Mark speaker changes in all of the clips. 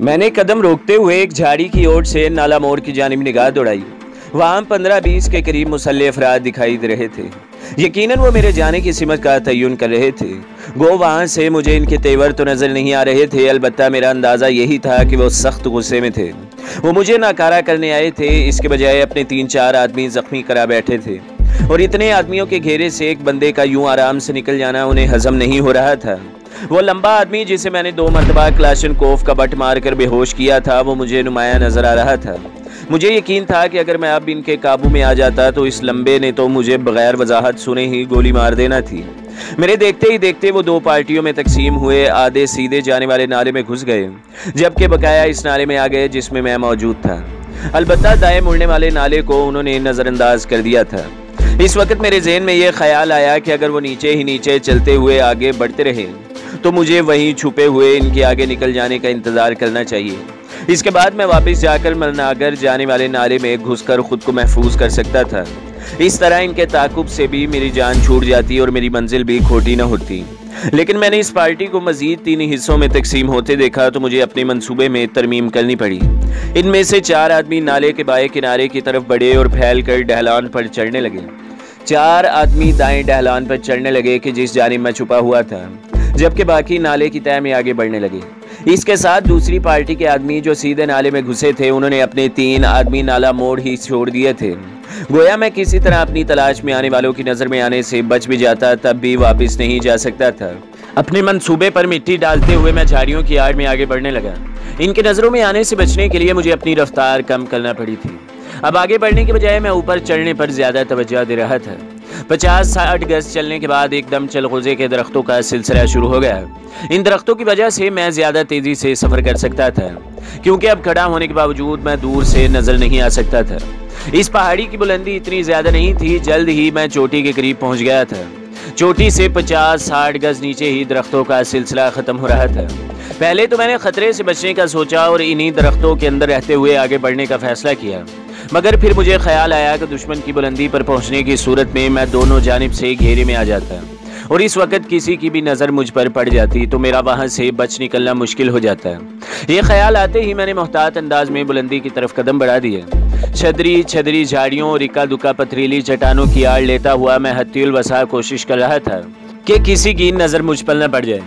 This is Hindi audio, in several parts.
Speaker 1: मैंने कदम रोकते हुए एक झाड़ी की ओर से नाला मोड़ की जानिब निगाह दौड़ाई। वहाँ 15-20 के करीब मुसल्ले अफराद दिखाई दे रहे थे। यकीनन वो मेरे जाने की सिमत का तय्युन कर रहे थे। गो वहाँ से मुझे इनके तेवर तो नज़र नहीं आ रहे थे, अलबत्ता मेरा अंदाज़ा यही था कि वो सख्त गुस्से में थे। वो मुझे नाकारा करने आए थे, इसके बजाय अपने 3-4 आदमी जख्मी करा बैठे थे और इतने आदमियों के घेरे से एक बंदे का यूं आराम से निकल जाना उन्हें हजम नहीं हो रहा था। वो लंबा आदमी जिसे मैंने 2 मरतबा क्लाशनकोफ का बट मारकर बेहोश किया था, वो मुझे नुमाया नजर आ रहा था। मुझे यकीन था कि अगर मैं अब इनके काबू में आ जाता तो इस लंबे ने तो मुझे बगैर वजाहत सुने ही गोली मार देना थी। मेरे देखते ही देखते वो 2 पार्टियों में तकसीम हुए। आधे सीधे जाने वाले नाले में घुस गए, जबकि बकाया इस नाले में आ गए जिसमें मैं मौजूद था। अलबत्ता दाएं मुड़ने वाले नाले को उन्होंने नज़रअंदाज कर दिया था। इस वक्त मेरे जहन में यह ख्याल आया कि अगर वो नीचे ही नीचे चलते हुए आगे बढ़ते रहे तो मुझे वहीं छुपे हुए इनके आगे निकल जाने का इंतज़ार करना चाहिए। इसके बाद मैं वापस जाकर मलनागर जाने वाले नाले में घुसकर खुद को महफूज कर सकता था। इस तरह इनके ताकुब से भी मेरी जान छूट जाती और मेरी मंजिल भी खोटी न होती। लेकिन मैंने इस पार्टी को मजीद 3 हिस्सों में तकसीम होते देखा तो मुझे अपने मंसूबे में तरमीम करनी पड़ी। इनमें से 4 आदमी नाले के बाएं किनारे की तरफ बढ़े और फैल कर ढलान पर चढ़ने लगे। 4 आदमी दाएं ढलान पर चढ़ने लगे कि जिस जानिब मैं छुपा हुआ था, जबकि बाकी नाले की तह में आगे बढ़ने लगे। इसके साथ दूसरी पार्टी के आदमी जो सीधे नाले में घुसे थे, उन्होंने अपने 3 आदमी नाला मोड़ ही छोड़ दिए थे। गोया मैं किसी तरह अपनी तलाश में आने वालों की नज़र में आने से बच भी जाता तब भी वापस नहीं जा सकता था। अपने मंसूबे पर मिट्टी डालते हुए मैं झाड़ियों की आड़ में आगे बढ़ने लगा। इनके नज़रों में आने से बचने के लिए मुझे अपनी रफ्तार कम करना पड़ी थी। अब आगे बढ़ने के बजाय मैं ऊपर चढ़ने पर ज़्यादा तवज्जो दे रहा था। 50-60 गज चलने के बाद एकदम चलगुज़े के दरख्तों का सिलसिला शुरू हो गया। इन दरख्तों की वजह से मैं ज़्यादा तेज़ी से सफ़र कर सकता था, क्योंकि अब खड़ा होने के बावजूद मैं दूर से नज़र नहीं आ सकता था। इस पहाड़ी की बुलंदी इतनी ज़्यादा नहीं थी। जल्द ही मैं चोटी के करीब पहुँच गया था। चोटी से 50-60 गज नीचे ही दरख्तों का सिलसिला ख़त्म हो रहा था। पहले तो मैंने ख़तरे से बचने का सोचा और इन्हीं दरख्तों के अंदर रहते हुए आगे बढ़ने का फ़ैसला किया, मगर फिर मुझे ख्याल आया कि दुश्मन की बुलंदी पर पहुंचने की सूरत में मैं दोनों जानिब से घेरे में आ जाता और इस वक्त किसी की भी नज़र मुझ पर पड़ जाती तो मेरा वहां से बच निकलना मुश्किल हो जाता। ये ख्याल आते ही मैंने मोहतात अंदाज में बुलंदी की तरफ कदम बढ़ा दिए। छदरी झाड़ियों और इक्का दुक्का पथरीली चट्टानों की आड़ लेता हुआ मैं हत्युल वसा कोशिश कर रहा था कि किसी की नज़र मुझ पर न पड़ जाए।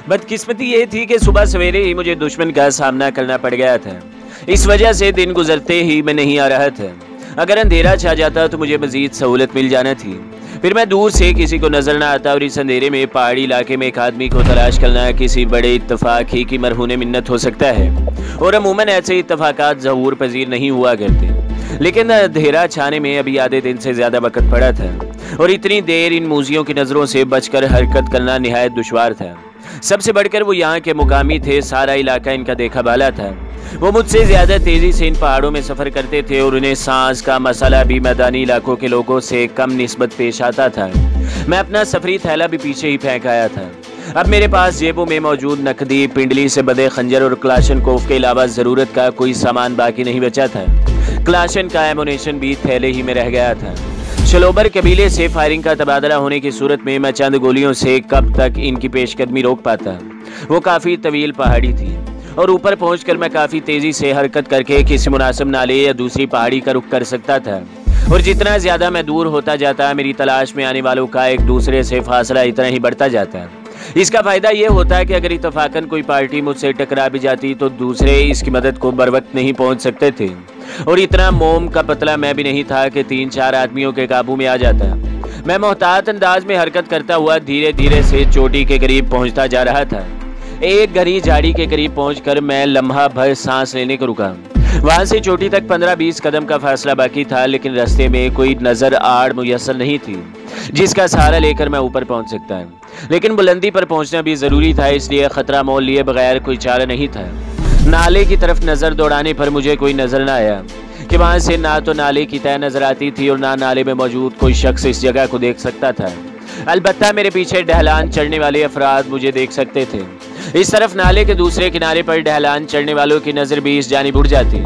Speaker 1: बदकिस्मती ये थी कि सुबह सवेरे ही मुझे दुश्मन का सामना करना पड़ गया था। इस वजह से दिन गुजरते ही मैं नहीं आ रहा था। अगर अंधेरा छा जाता तो मुझे मजीद सहूलत मिल जाना थी। फिर मैं दूर से किसी को नजर ना आता और इस अंधेरे में पहाड़ी इलाके में एक आदमी को तलाश करना किसी बड़े इत्तफाक ही की मरहूने मिन्नत हो सकता है और अमूमन ऐसे इत्तफाकात ज़हूर पजीर नहीं हुआ करते। लेकिन अंधेरा छाने में अभी आधे दिन से ज़्यादा वक्त पड़ा था और इतनी देर इन मूजियों की नज़रों से बचकर हरकत करना निहायत दुश्वार था। सबसे बढ़कर वो यहाँ के मुकामी थे। सारा इलाका इनका देखा भाला था। वो मुझसे ज़्यादा तेज़ी से इन पहाड़ों में सफ़र करते थे और उन्हें सांस का मसला भी मैदानी इलाकों के लोगों से कम निस्बत पेश आता था। मैं अपना सफरी थैला भी पीछे ही फेंक आया था। अब मेरे पास जेबों में मौजूद नकदी, पिंडली से बंधे खंजर और क्लाशनकोफ के अलावा ज़रूरत का कोई सामान बाकी नहीं बचा था। क्लाशन का एमुनेशन भी थैले ही में रह गया था। शलोबर कबीले से फायरिंग का तबादला होने की सूरत में मैं चंद गोलियों से कब तक इनकी पेशकदमी रोक पाता। वो काफ़ी तवील पहाड़ी थी और ऊपर पहुंचकर मैं काफ़ी तेज़ी से हरकत करके किसी मुनासिब नाले या दूसरी पहाड़ी का रुख कर सकता था। और जितना ज़्यादा मैं दूर होता जाता, मेरी तलाश में आने वालों का एक दूसरे से फासला इतना ही बढ़ता जाता। इसका फ़ायदा ये होता है कि अगर इत्तफाकन कोई पार्टी मुझसे टकरा भी जाती तो दूसरे इसकी मदद को बर वक्त नहीं पहुँच सकते थे। और इतना मोम का पतला मैं भी नहीं था कि 3-4 आदमियों के काबू में आ जाता। मैं मोहतात अंदाज में हरकत करता हुआ धीरे धीरे से चोटी के करीब पहुँचता जा रहा था। एक घनी झाड़ी के करीब पहुंचकर मैं लम्हा भर सांस लेने को रुका। वहां से चोटी तक 15-20 कदम का फासला बाकी था, लेकिन रास्ते में कोई नजर आड़ मुयस्सर नहीं थी जिसका सहारा लेकर मैं ऊपर पहुंच सकता। लेकिन बुलंदी पर पहुंचना भी जरूरी था, इसलिए खतरा मोल लिए बगैर कोई चारा नहीं था। नाले की तरफ नजर दौड़ाने पर मुझे कोई नजर न आया कि वहां से ना तो नाले की तह नजर आती थी और ना नाले में मौजूद कोई शख्स इस जगह को देख सकता था। अलबत्ता मेरे पीछे ढलान चढ़ने वाले अफराद मुझे देख सकते थे। इस तरफ नाले के दूसरे किनारे पर ढलान चढ़ने वालों की नज़र भी इस जानिब उड़ जाती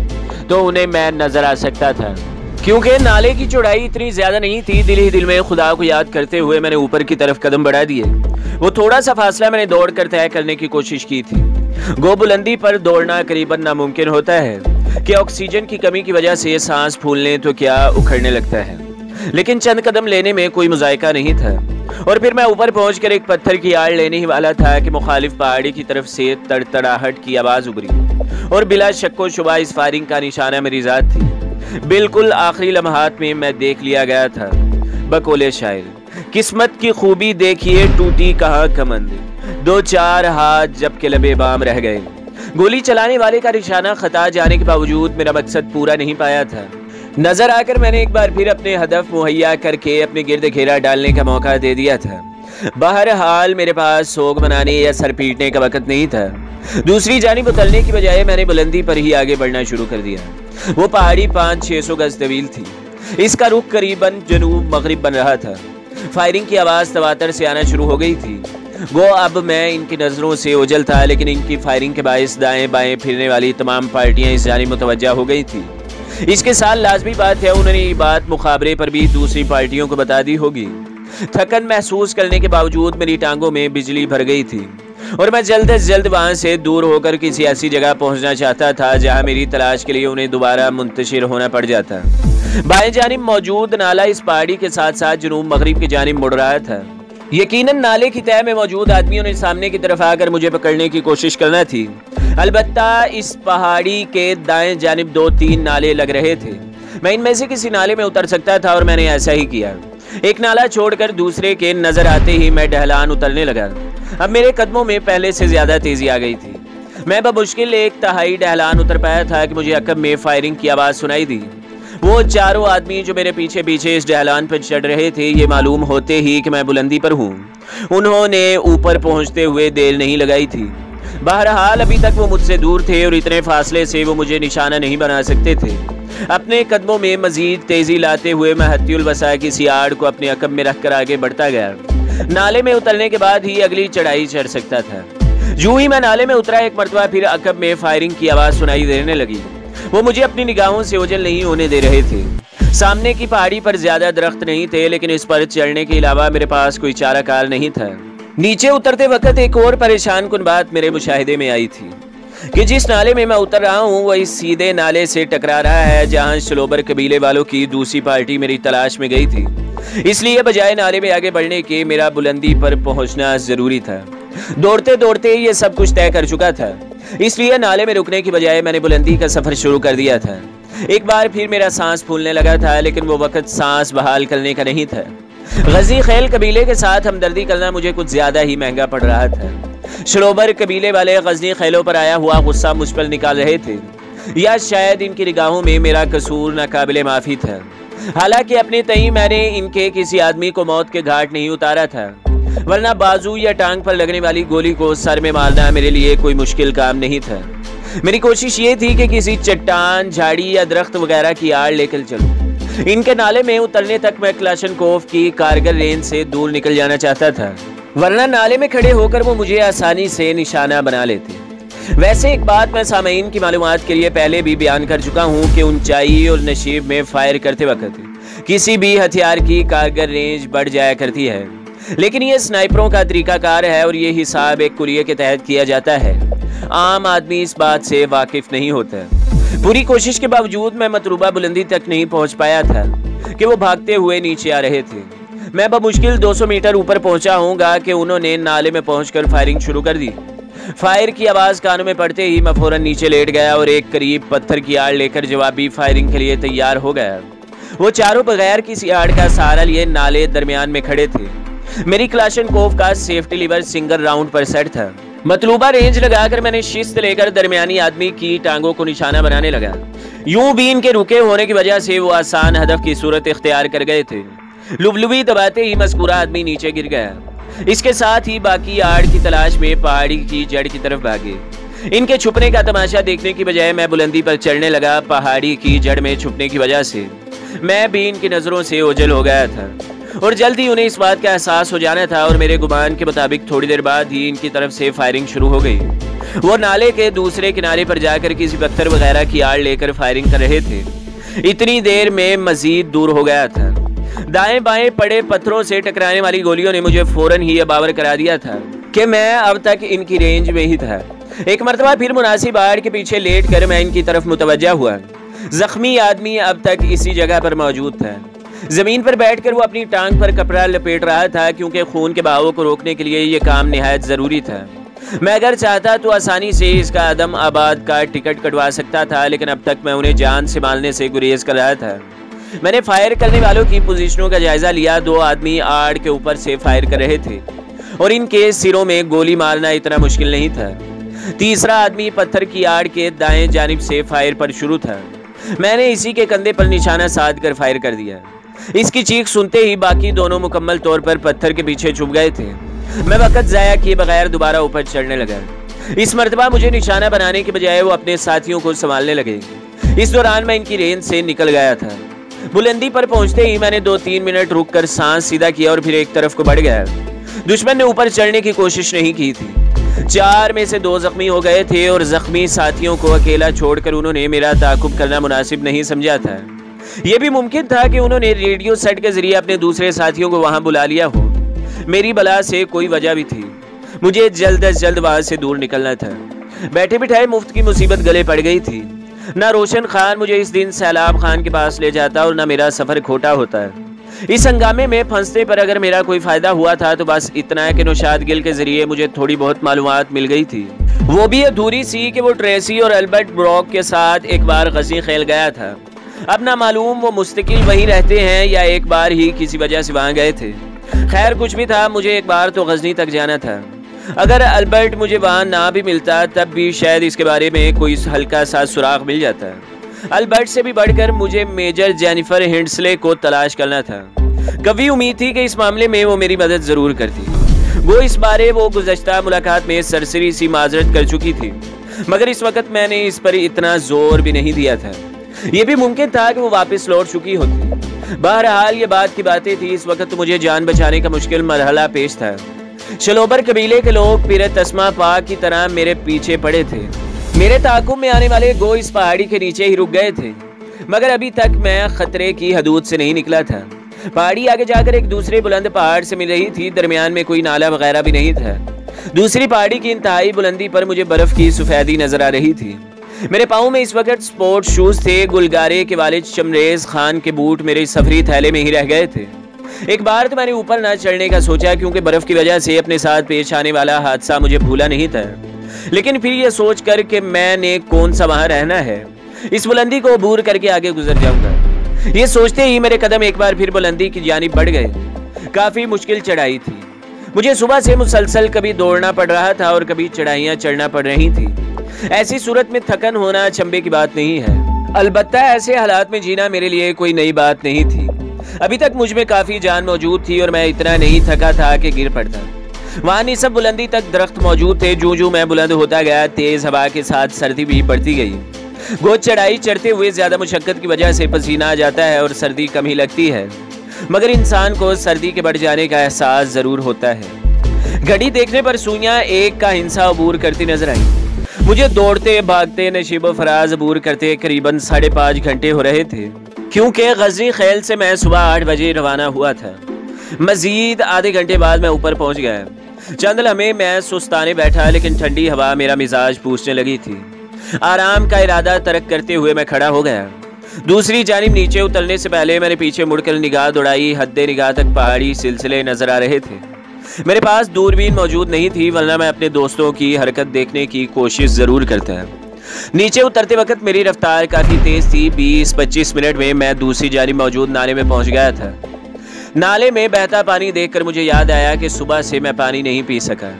Speaker 1: तो उन्हें मैं नजर आ सकता था। क्योंकि नाले की चौड़ाई इतनी ज़्यादा नहीं थी, दिल ही दिल में खुदा को याद करते हुए मैंने ऊपर की तरफ कदम बढ़ा दिए। वो थोड़ा सा फासला मैंने दौड़ कर तय करने की कोशिश की थी। गो बुलंदी पर दौड़ना करीबन नामुमकिन होता है कि ऑक्सीजन की कमी की वजह से सांस फूलने तो क्या उखड़ने लगता है, लेकिन चंद कदम लेने में कोई मुजायका नहीं था। और फिर मैं ऊपर पहुंचकर एक पत्थर की आड़ लेने ही वाला था कि मुखालिफ पहाड़ी की तरफ से तड़तड़ाहट की आवाज उभरी और बिला शक्को शुबा इस फायरिंग का निशाना मेरी जात थी। बिल्कुल आखिरी लम्हात में मैं देख लिया गया था। बकौले शायर, किस्मत की खूबी देखिए टूटी कहाँ कमंद, दो चार हाथ जबकि लबे बाम रह गए। गोली चलाने वाले का निशाना खता जाने के बावजूद मेरा मकसद पूरा नहीं पाया था। नजर आकर मैंने एक बार फिर अपने हदफ मुहैया करके अपने गिर्द घेरा डालने का मौका दे दिया था। बहरहाल मेरे पास सोग मनाने या सर पीटने का वक्त नहीं था। दूसरी जानिब उतरने की बजाय मैंने बुलंदी पर ही आगे बढ़ना शुरू कर दिया। वो पहाड़ी 500-600 गज तवील थी। इसका रुख करीबन जनूब मगरिब बन रहा था। फायरिंग की आवाज़ तवातर से आना शुरू हो गई थी। वो अब मैं इनकी नज़रों से ओझल था, लेकिन इनकी फायरिंग के बायस दाएं बाएं फिरने वाली तमाम पार्टियां इस जानिब मुतवज्जा हो गई थी। इसके साथ लाजमी बात है उन्होंने ये बात मुखाबरे पर भी दूसरी पार्टियों को बता दी होगी। थकन महसूस करने के बावजूद मेरी टांगों में बिजली भर गई थी और मैं जल्द से जल्द वहां से दूर होकर किसी ऐसी जगह पहुंचना चाहता था जहां मेरी तलाश के लिए उन्हें दोबारा मुंतशिर होना पड़ जाता। बाएं जानिब मौजूद नाला इस पहाड़ी के साथ साथ जुनूब मगरिब की जानिब मुड़ रहा था। यकीनन नाले की तह में मौजूद आदमियों ने सामने की तरफ आकर मुझे पकड़ने की कोशिश करना थी। अलबत्ता इस पहाड़ी के दाएं जानिब 2-3 नाले लग रहे थे। मैं इनमें से किसी नाले में उतर सकता था और मैंने ऐसा ही किया। एक नाला छोड़कर दूसरे के नजर आते ही मैं ढलान उतरने लगा। अब मेरे कदमों में पहले से ज्यादा तेजी आ गई थी। मैं बमुश्किल एक तिहाई ढलान उतर पाया था कि मुझे अकब में फायरिंग की आवाज सुनाई दी। वो चारों आदमी जो मेरे पीछे पीछे इस ढलान पर चढ़ रहे थे, ये मालूम होते ही कि मैं बुलंदी पर हूँ, उन्होंने ऊपर पहुंचते हुए देर नहीं लगाई थी। बहरहाल अभी तक वो मुझसे दूर थे और इतने फासले से वो मुझे निशाना नहीं बना सकते थे। अपने कदमों में मजीद तेजी लाते हुए मैं हत्युल वसा की सियाड़ को अपने अकब में रखकर आगे बढ़ता गया। नाले में उतरने के बाद ही अगली चढ़ाई चढ़ सकता था। यूं ही मैं नाले में उतरा, एक मरतबा फिर अकब में फायरिंग की आवाज सुनाई देने लगी। वो मुझे अपनी निगाहों से ओझल नहीं होने दे रहे थे। सामने की पहाड़ी पर ज्यादा दरख्त नहीं थे, लेकिन इस पर चढ़ने के अलावा मेरे पास कोई चारा कार नहीं था। नीचे उतरते वक्त एक और परेशान कुन बात मेरे मुशाहिदे में आई थी कि जिस नाले में मैं उतर रहा हूँ वह इस सीधे नाले से टकरा रहा है जहाँ शलोबर कबीले वालों की दूसरी पार्टी मेरी तलाश में गई थी। इसलिए बजाय नाले में आगे बढ़ने के मेरा बुलंदी पर पहुंचना जरूरी था। दौड़ते दौड़ते ये सब कुछ तय कर चुका था, इसलिए नाले में रुकने की बजाय मैंने बुलंदी का सफर शुरू कर दिया था। एक बार फिर मेरा सांस फूलने लगा था, लेकिन वो वक्त सांस बहाल करने का नहीं था। गजी खैल कबीले के साथ हमदर्दी करना मुझे कुछ ज्यादा ही महंगा पड़ रहा था। शलोबर कबीले वाले गजनी खैलों पर आया हुआ गुस्सा मुझ पर निकाल रहे थे, या शायद इनकी निगाहों में मेरा कसूर नाकाबिले माफी था। हालांकि अपने तई मैंने इनके किसी आदमी को मौत के घाट नहीं उतारा था, वरना बाजू या टांग पर लगने वाली गोली को सर में मारना मेरे लिए कोई मुश्किल काम नहीं था। मेरी कोशिश ये थी कि किसी चट्टान, झाड़ी या दरख्त वगैरह की आड़ लेकर चलूं। इनके नाले में उतरने तक मैं क्लाशनकोफ की कारगर रेंज से दूर निकल जाना चाहता था, वरना नाले में खड़े होकर वो मुझे आसानी से निशाना बना लेते। वैसे एक बात मैं सामईन की मालूमात के लिए पहले भी बयान कर चुका हूँ कि ऊंचाई और नशीब में फायर करते वक्त किसी भी हथियार की कारगर रेंज बढ़ जाया करती है, लेकिन ये स्नाइपरों का तरीकाकार है और ये हिसाब एक कुरिये के तहत किया जाता है। आम आदमी इस बात से वाकिफ नहीं होता। पूरी कोशिश के बावजूद मैं मतलूबा बुलंदी तक नहीं पहुंच पाया था कि वो भागते हुए नीचे आ रहे थे। मैं बमुश्किल 200 मीटर ऊपर पहुंचा हूँगा कि उन्होंने नाले में पहुंचकर फायरिंग शुरू कर दी। फायर की आवाज़ कानों में पड़ते ही मैं फौरन नीचे लेट गया और एक करीब पत्थर की आड़ लेकर जवाबी फायरिंग के लिए तैयार हो गया। वो चारों बगैर किसी आड़ का सहारा लिए नाले दरमियान में खड़े थे। मेरी क्लाशनकोफ का सेफ्टी लीवर सिंगल राउंड पर सेट था। मतलूबा रेंज लगाकर मैंने शिस्त लेकर दरमियानी आदमी की टांगों को निशाना बनाने लगा। यूं भी इनके रुके होने की वजह से वो आसान हदफ की सूरत इख्तियार कर गए थे। लुबलुबी दबाते ही मज़कूरा आदमी नीचे गिर गया। इसके साथ ही बाकी आड़ की तलाश में पहाड़ी की जड़ की तरफ भागे। इनके छुपने का तमाशा देखने की बजाय मैं बुलंदी पर चढ़ने लगा। पहाड़ी की जड़ में छुपने की वजह से मैं भी इनकी नज़रों से ओझल हो गया था और जल्द ही उन्हें इस बात का एहसास हो जाना था और मेरे गुमान के मुताबिक थोड़ी देर बाद ही इनकी तरफ से फायरिंग शुरू हो गई। वो नाले के दूसरे किनारे पर जाकर किसी पत्थर वगैरह की आड़ लेकर फायरिंग कर रहे थे। इतनी देर में मजीद दूर हो गया था। दाएं बाएं पड़े पत्थरों से टकराने वाली गोलियों ने मुझे फौरन ही यह बावर करा दिया था कि मैं अब तक इनकी रेंज में ही था। एक मरतबा फिर मुनासिब आड़ के पीछे लेट कर मैं इनकी तरफ मुतवज्जा हुआ। जख्मी आदमी अब तक इसी जगह पर मौजूद था। जमीन पर बैठकर वो अपनी टांग पर कपड़ा लपेट रहा था, क्योंकि खून के बहाव को रोकने के लिए ये काम निहायत जरूरी था। मैं अगर चाहता तो आसानी से इसका आदम आबाद का टिकट कटवा सकता था, लेकिन अब तक मैं उन्हें जान से मारने से गुरेज कर रहा था। मैंने फायर करने वालों की पोजीशनों का जायजा लिया। 2 आदमी आड़ के ऊपर से फायर कर रहे थे और इनके सिरों में गोली मारना इतना मुश्किल नहीं था। तीसरा आदमी पत्थर की आड़ के दाएं जानिब से फायर पर शुरू था। मैंने इसी के कंधे पर निशाना साध कर फायर कर दिया। इसकी चीख सुनते ही बाकी दोनों मुकम्मल तौर पर पत्थर के पीछे छुप गए थे। मैं वक्त जाया किए बगैर दोबारा ऊपर चढ़ने लगा। इस मर्तबा मुझे निशाना बनाने के बजाय वो अपने साथियों को संभालने लगे। इस दौरान मैं इनकी रेंज से निकल गया था। बुलंदी पर पहुंचते ही मैंने 2-3 मिनट रुककर सांस सीधा किया और फिर एक तरफ को बढ़ गया। दुश्मन ने ऊपर चढ़ने की कोशिश नहीं की थी। 4 में से 2 जख्मी हो गए थे और जख्मी साथियों को अकेला छोड़कर उन्होंने मेरा ताकुब करना मुनासिब नहीं समझा था। यह भी मुमकिन था कि उन्होंने रेडियो सेट के जरिए अपने दूसरे साथियों को वहां बुला लिया हो। मेरी बला से कोई वजह भी थी। मुझे जल्द अज जल्द वहां से दूर निकलना था। बैठे बिठाए मुफ्त की मुसीबत गले पड़ गई थी। ना रोशन खान मुझे इस दिन सैलाब खान के पास ले जाता और ना मेरा सफर खोटा होता है। इस हंगामे में फंसने पर अगर मेरा कोई फायदा हुआ था तो बस इतना है कि नौशाद गिल के जरिए मुझे थोड़ी बहुत मालूमात मिल गई थी, वो भी अधूरी सी कि वो ट्रेसी और अल्बर्ट ब्रॉक के साथ एक बार गजी खेल गया था। अब ना मालूम वो मुस्तकिल वहीं रहते हैं या एक बार ही किसी वजह से वहां गए थे। खैर कुछ भी था, मुझे एक बार तो गजनी तक जाना था। अगर अल्बर्ट मुझे वहां ना भी मिलता तब भी शायद इसके बारे में कोई हल्का सा सुराग मिल जाता। अल्बर्ट से भी बढ़कर मुझे मेजर जेनिफर हिंडस्ले को तलाश करना था। कभी उम्मीद थी कि इस मामले में वो मेरी मदद जरूर करती। वो इस बारे वो गुज़श्ता मुलाकात में सरसरी सी माजरत कर चुकी थी, मगर इस वक्त मैंने इस पर इतना जोर भी नहीं दिया था। ये भी मुमकिन था कि वो वापस लौट चुकी होती। बहरहाल ये बात की बातें थी। इस वक्त मुझे जान बचाने का मुश्किल मरहला पेश था। शलोबर कबीले के लोग पीर तस्मा पाक की तरह मेरे पीछे पड़े थे। मेरे ताकुब में आने वाले गो इस पहाड़ी के नीचे ही रुक गए थे, मगर अभी तक मैं खतरे की हदूद से नहीं निकला था। पहाड़ी आगे जाकर एक दूसरे बुलंद पहाड़ से मिल रही थी। दरमियान में कोई नाला वगैरह भी नहीं था। दूसरी पहाड़ी की इंतहाई बुलंदी पर मुझे बर्फ की सफेदी नजर आ रही थी। मेरे पाँव में इस वक्त स्पोर्ट शूज थे। गुलगारे के वालिद शमरेज खान के बूट मेरे सफरी थैले में ही रह गए थे। एक बार तो मैंने ऊपर ना चढ़ने का सोचा, क्योंकि बर्फ की वजह से अपने साथ पेश आने वाला हादसा मुझे भूला नहीं था। लेकिन फिर यह सोच कर कि मैंने कौन सा वहां रहना है, इस बुलंदी को अबूर करके आगे गुजर जाऊंगा। ये सोचते ही मेरे कदम एक बार फिर बुलंदी की जानिब बढ़ गए। काफी मुश्किल चढ़ाई थी। मुझे सुबह से मुसलसल कभी दौड़ना पड़ रहा था और कभी चढ़ाइयां चढ़ना पड़ रही थी। ऐसी सूरत में थकन होना अचंभे की बात नहीं है। अलबत्ता ऐसे हालात में जीना मेरे लिए कोई नई बात नहीं थी। अभी तक मुझ में काफी जान मौजूद थी और मैं इतना नहीं थका था कि गिर पड़ता। वहां निस्ब बुलंदी तक दरख्त मौजूद थे। जो मैं बुलंद होता गया, तेज हवा के साथ सर्दी भी बढ़ती गई। वो चढ़ाई चढ़ते हुए ज्यादा मुशक्कत की वजह से पसीना आ जाता है और सर्दी कम ही लगती है, मगर इंसान को सर्दी के बढ़ जाने का एहसास जरूर होता है। घड़ी देखने पर सुइयां एक का हिंसा अबूर करती नजर आई। मुझे दौड़ते भागते नशीब फराज अबूर करते करीबन 5.5 घंटे हो रहे थे, क्योंकि गजनी खेल से मैं सुबह 8 बजे रवाना हुआ था। मजीद आधे घंटे बाद मैं ऊपर पहुंच गया। चंद लम्हे मैं सुस्ताने बैठा, लेकिन ठंडी हवा मेरा मिजाज पूछने लगी थी। आराम का इरादा तर्क करते हुए मैं खड़ा हो गया। दूसरी जानिब नीचे उतरने से पहले मैंने पीछे मुड़कर निगाह दौड़ाई। हद्दे निगाह तक पहाड़ी सिलसिले नजर आ रहे थे। मेरे पास दूरबीन मौजूद नहीं थी, वरना मैं अपने दोस्तों की हरकत देखने की कोशिश जरूर करता। नीचे उतरते वक्त मेरी रफ्तार काफी तेज थी। 20-25 मिनट में मैं दूसरी जानिब मौजूद नाले में पहुंच गया था। नाले में बहता पानी देखकर मुझे याद आया कि सुबह से मैं पानी नहीं पी सका।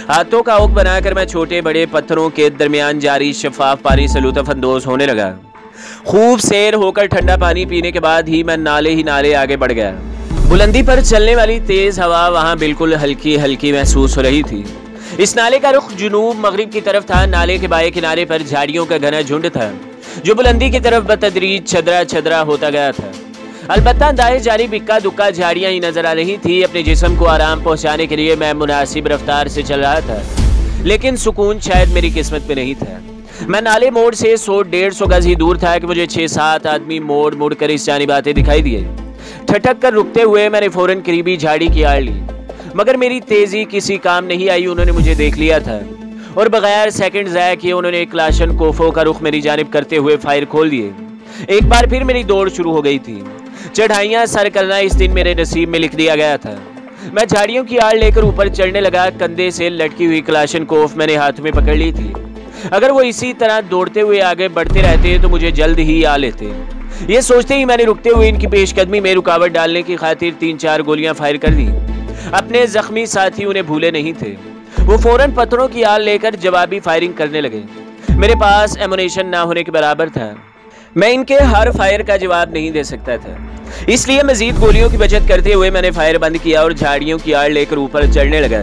Speaker 1: हाथों का हुक बनाकर मैं छोटे बड़े पत्थरों के दरमियान जारी शफाफ पानी से लुत्फ अंदोज होने लगा। खूब सैर होकर ठंडा पानी पीने के बाद ही मैं नाले ही नाले आगे बढ़ गया। बुलंदी पर चलने वाली तेज हवा वहां बिल्कुल हल्की हल्की महसूस हो रही थी। इस नाले का रुख जुनूब मगरिब की तरफ था। नाले के बाएं किनारे पर झाड़ियों का घना झुंड था, जो बुलंदी की तरफ बतदरीज छदरा छदरा होता गया था। अलबत्ता दाएं जानिब इक्का दुक्का झाड़ियां ही नजर आ रही थी। अपने जिस्म को आराम पहुंचाने के लिए मैं मुनासिब रफ्तार से चल रहा था, लेकिन सुकून शायद मेरी किस्मत में नहीं था। मैं नाले मोड़ से 100-150 गज ही दूर था कि मुझे 6-7 आदमी मोड़ मुड़ कर इस जानिब आते दिखाई दिए। ठटक कर रुकते हुए मैंने फौरन करीबी झाड़ी की आड़ ली, मगर मेरी तेजी किसी काम नहीं आई। उन्होंने मुझे देख लिया था और बगैर सेकंड ज़ाया किए उन्होंने क्लाशनकोफ़ों का रुख मेरी जानिब करते हुए फायर खोल दिए। एक बार फिर मेरी दौड़ शुरू हो गई थी। चढ़ाइयाँ सर करना इस दिन मेरे नसीब में लिख दिया गया था। मैं झाड़ियों की आड़ लेकर ऊपर चढ़ने लगा। कंधे से लटकी हुई क्लाशनकोफ मैंने हाथ में पकड़ ली थी। अगर वो इसी तरह दौड़ते हुए आगे बढ़ते रहते तो मुझे जल्द ही आ लेते। ये सोचते ही मैंने रुकते हुए इनकी पेशकदमी में रुकावट डालने की खातिर 3-4 गोलियां फायर कर दी। अपने जख्मी साथी उन्हें भूले नहीं थे। वो फौरन पत्थरों की आड़ लेकर जवाबी फायरिंग करने लगे। मेरे पास एमुनेशन ना होने के बराबर था। मैं इनके हर फायर का जवाब नहीं दे सकता था, इसलिए मजीद गोलियों की बचत करते हुए मैंने फायर बंद किया और झाड़ियों की आड़ लेकर ऊपर चढ़ने लगा।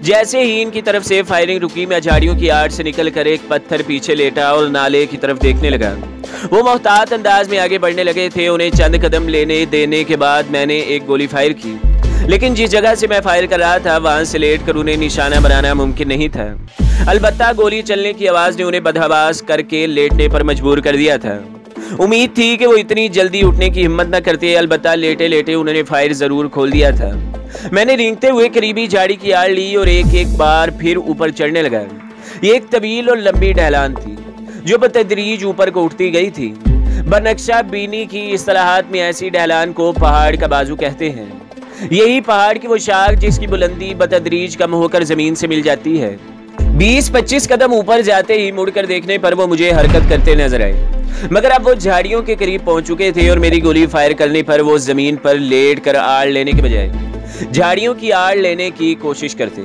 Speaker 1: जैसे ही इनकी तरफ से फायरिंग रुकी, मैं झाड़ियों की आड़ से निकलकर एक पत्थर पीछे लेटा और नाले की तरफ देखने लगा। वो मोहतात अंदाज में आगे बढ़ने लगे थे। उन्हें चंद कदम लेने देने के बाद मैंने एक गोली फायर की, लेकिन जिस जगह से मैं फायर कर रहा था वहां से लेटकर उन्हें निशाना बनाना मुमकिन नहीं था। अलबत्ता गोली चलने की आवाज ने उन्हें बदहवास करके लेटने पर मजबूर कर दिया था। उम्मीद थी कि वो इतनी जल्दी उठने की हिम्मत न करते, अलबत्ता लेटे लेटे उन्होंने फायर जरूर खोल दिया था। मैंने रेंगते हुए करीबी झाड़ी की आड़ ली और एक एक बार फिर ऊपर चढ़ने लगा। ये एक तवील और लंबी ढलान थी जो बतदरीज ऊपर को उठती गई थी। बनक्शा बीनी की इस्तिलाहात में ऐसी ढलान को पहाड़ का बाजू कहते हैं। यही पहाड़ की वो शाख जिसकी बुलंदी बतदरीज कम होकर जमीन से मिल जाती है। 20-25 कदम ऊपर जाते ही मुड़कर देखने पर वो मुझे हरकत करते नजर आए, मगर अब वो झाड़ियों के करीब पहुंच चुके थे और मेरी गोली फायर करने पर वो जमीन पर लेट कर आड़ लेने के बजाय झाड़ियों की आड़ लेने की कोशिश करते।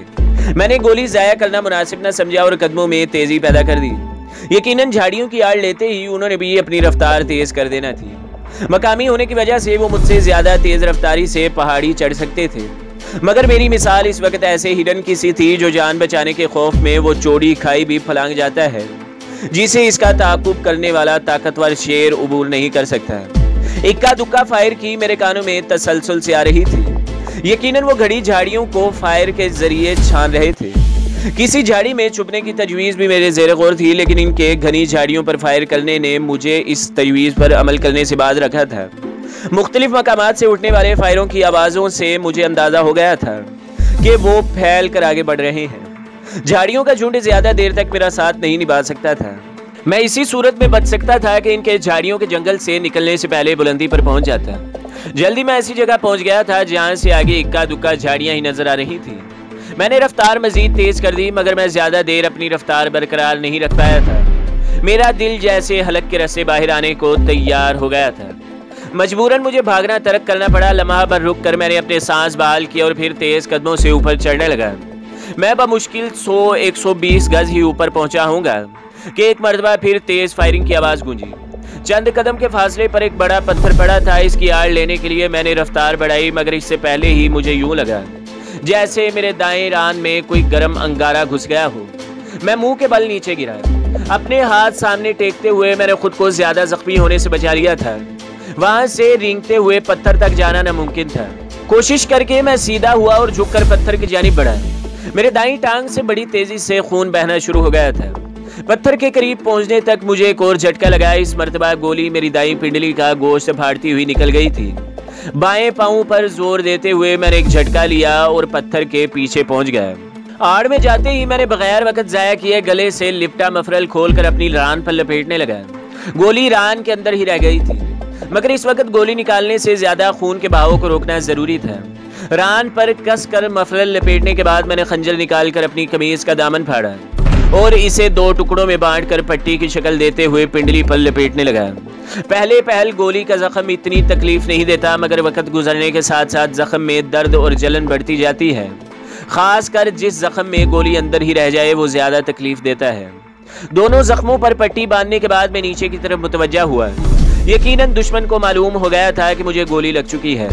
Speaker 1: मैंने गोली जाया करना मुनासिब न समझा और कदमों में तेजी पैदा कर दी। यकीनन झाड़ियों की आड़ लेते ही उन्होंने भी अपनी रफ्तार तेज कर देना थी। मकामी होने की वजह से वो मुझसे ज्यादा तेज रफ्तारी से पहाड़ी चढ़ सकते थे, मगर मेरी मिसाल इस वक्त ऐसे हिरन की सी थी जो जान बचाने के खौफ में वो चौड़ी खाई भी फलांग जाता है जिसे इसका ताकुब करने वाला ताकतवर शेर उबूर नहीं कर सकता। इक्का दुक्का फायर की मेरे कानों में तसलसल से आ रही थी। यकीनन वो घड़ी झाड़ियों को फायर के जरिए छान रहे थे। किसी झाड़ी में छुपने की तजवीज़ भी मेरे ज़ेरे गौर थी, लेकिन इनके घनी झाड़ियों पर फायर करने ने मुझे इस तजवीज़ पर अमल करने से बाज रखा था। मुख्तलिफ मकामात से उठने वाले फायरों की आवाज़ों से मुझे अंदाज़ा हो गया था कि वो फैल कर आगे बढ़ रहे हैं। झाड़ियों का झुंड ज्यादा देर तक मेरा साथ नहीं निभा सकता था। मैं इसी सूरत में बच सकता था कि इनके झाड़ियों के जंगल से निकलने से पहले बुलंदी पर पहुंच जाता। जल्दी मैं ऐसी जगह पहुंच गया था जहां से आगे इक्का दुक्का झाड़ियां ही नजर आ रही थी। मैंने रफ्तार मजीद तेज कर दी, मगर मैं ज्यादा देर अपनी रफ्तार बरकरार नहीं रख पाया था। मेरा दिल जैसे हलक के रस्से बाहर आने को तैयार हो गया था। मजबूरन मुझे भागना तर्क करना पड़ा। लम्हा भर रुक कर मैंने अपने सांस बहाल किया और फिर तेज कदमों से ऊपर चढ़ने लगा। मैं बमुश्किल 100-120 गज ही ऊपर पहुंचा हूँगा कि एक मरतबा फिर तेज फायरिंग की आवाज़ गूंजी। चंद कदम के फासले पर एक बड़ा पत्थर पड़ा था। इसकी आड़ लेने के लिए मैंने रफ्तार बढ़ाई, मगर इससे पहले ही मुझे यूं लगा जैसे मेरे दाएं रान में कोई गर्म अंगारा घुस गया हो। मैं मुंह के बल नीचे गिरा। अपने हाथ सामने टेकते हुए मैंने खुद को ज्यादा जख्मी होने से बचा लिया था। वहां से रेंगते हुए पत्थर तक जाना नामुमकिन था। कोशिश करके मैं सीधा हुआ और झुककर पत्थर की जानिब बढ़ा। मेरे दाईं टांग से बड़ी तेजी से खून बहना शुरू हो गया था। पत्थर के करीब पहुंचने तक मुझे एक और झटका लगा। इस मर्तबा गोली मेरी दाईं पिंडली का गोश्त फाड़ती हुई निकल गई थी। बाएं पांव पर जोर देते हुए मैंने एक झटका लिया और पत्थर के पीछे पहुंच गया। आड़ में जाते ही मैंने बगैर वक्त जाया किए गले से लिपटा मफरल खोलकर अपनी रान पर लपेटने लगा। गोली रान के अंदर ही रह गई थी, मगर इस वक्त गोली निकालने से ज्यादा खून के बहाव को रोकना जरूरी था। रान पर कस कर मफरल लपेटने के बाद मैंने खंजर निकालकर अपनी कमीज का दामन फाड़ा और इसे 2 टुकड़ों में बांटकर पट्टी की शक्ल देते हुए पिंडली पर लपेटने लगा। पहले पहल गोली का जख्म इतनी तकलीफ नहीं देता, मगर वक्त गुजरने के साथ साथ जख्म में दर्द और जलन बढ़ती जाती है। खासकर जिस जख्म में गोली अंदर ही रह जाए वो ज्यादा तकलीफ देता है। दोनों जख्मों पर पट्टी बांधने के बाद मैं नीचे की तरफ मुतवज्जा हुआ। यकीनन दुश्मन को मालूम हो गया था कि मुझे गोली लग चुकी है।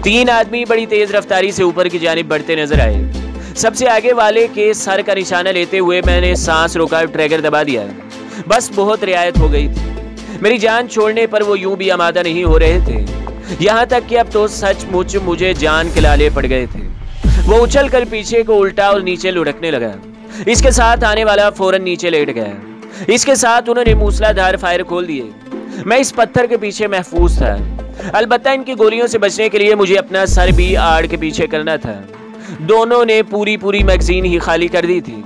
Speaker 1: 3 आदमी बड़ी तेज रफ्तारी से ऊपर की जानिब बढ़ते नजर आए। सबसे आगे वाले के सर का निशाना लेते हुए मैंने सांस रोका, ट्रैगर दबा दिया। बस बहुत रियायत हो गई थी। मेरी जान छोड़ने पर वो यूं भी आमादा नहीं हो रहे थे, यहाँ तक कि अब तो सचमुच मुझे जान के लाले पड़ गए थे। वो उछल कर पीछे को उल्टा और नीचे लुढ़कने लगा। इसके साथ आने वाला फौरन नीचे लेट गया। इसके साथ उन्होंने मूसलाधार फायर खोल दिए। मैं इस पत्थर के पीछे महफूज था। अलबत्ता इनकी गोलियों से बचने के लिए मुझे अपना सर भी आड़ के पीछे करना था। दोनों ने पूरी मैगजीन ही खाली कर दी थी।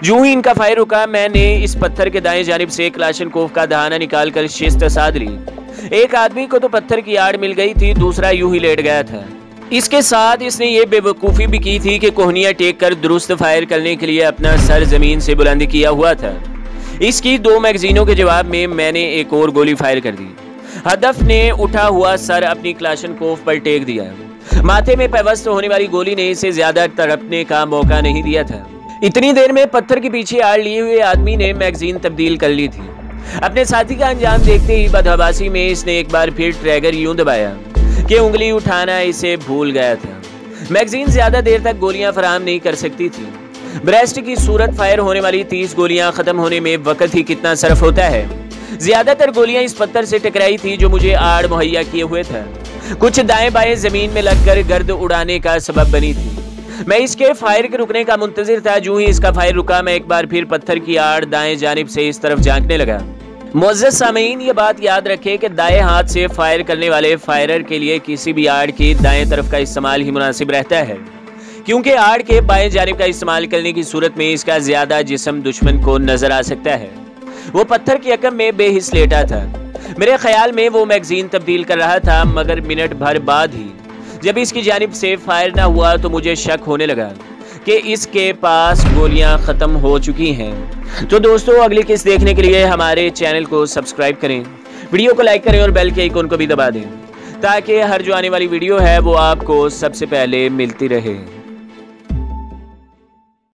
Speaker 1: यूं ही इनका फायर रुका, मैंने इस पत्थर के दाएं जानिब से क्लाशनकोव का दहाना निकालकर शिस्त साध ली। एक आदमी को तो पत्थर की आड़ मिल गई थी, दूसरा यूं ही लेट गया था। इसके साथ इसने ये बेवकूफ़ी भी की थी कि कोहनियां टेक कर दुरुस्त फायर करने के लिए अपना सर जमीन से बुलंद किया हुआ था। इसकी 2 मैगजीनों के जवाब में मैंने एक और गोली फायर कर दी। हदफ ने उठा हुआ सर अपनी क्लाशनकोव पर टेक दिया। माथे में पेवस्त होने वाली गोली ने इसे ज्यादा तड़पने का मौका नहीं दिया था। इतनी देर में पत्थर के पीछे आड़ लिए हुए आदमी ने मैगजीन तब्दील कर ली थी। अपने साथी का अंजाम देखते ही बदहवासी में इसने एक बार फिर ट्रैगर यूं दबाया कि उंगली उठाना इसे भूल गया था। मैगजीन ज्यादा देर तक गोलियां फराहम नहीं कर सकती थी। ब्रेस्ट की सूरत फायर होने वाली 30 गोलियां खत्म होने में वक्त ही कितना सरफ होता है। ज्यादातर गोलियां इस पत्थर से टकराई थी जो मुझे आड़ मुहैया किए हुए था। कुछ दाएं बाएं जमीन में लगकर गर्द उड़ाने का सबब बनी थी। मैं इसके फायर के रुकने का मुंतजिर था। जो ही इसका फायर रुका, मैं एक बार फिर पत्थर की आड़ दाएं जानिब से इस तरफ झांकने लगा। मुअज़्ज़ज़ सामीन, ये बात याद रखें कि दाएं हाथ से फायर करने वाले फायरर के लिए किसी भी आड़ की दाएं तरफ का इस्तेमाल ही मुनासिब रहता है, क्योंकि आड़ के बाएं जानिब का इस्तेमाल करने की सूरत में इसका ज्यादा जिस्म दुश्मन को नजर आ सकता है। वो पत्थर की यकम में बेहिस लेटा था। मेरे ख्याल में वो मैगजीन तब्दील कर रहा था, मगर मिनट भर बाद ही जब इसकी जानिब से फायर ना हुआ तो मुझे शक होने लगा कि इसके पास गोलियां खत्म हो चुकी हैं। तो दोस्तों, अगली किस्त देखने के लिए हमारे चैनल को सब्सक्राइब करें, वीडियो को लाइक करें और बेल के आइकन को भी दबा दें, ताकि हर जो आने वाली वीडियो है वो आपको सबसे पहले मिलती रहे।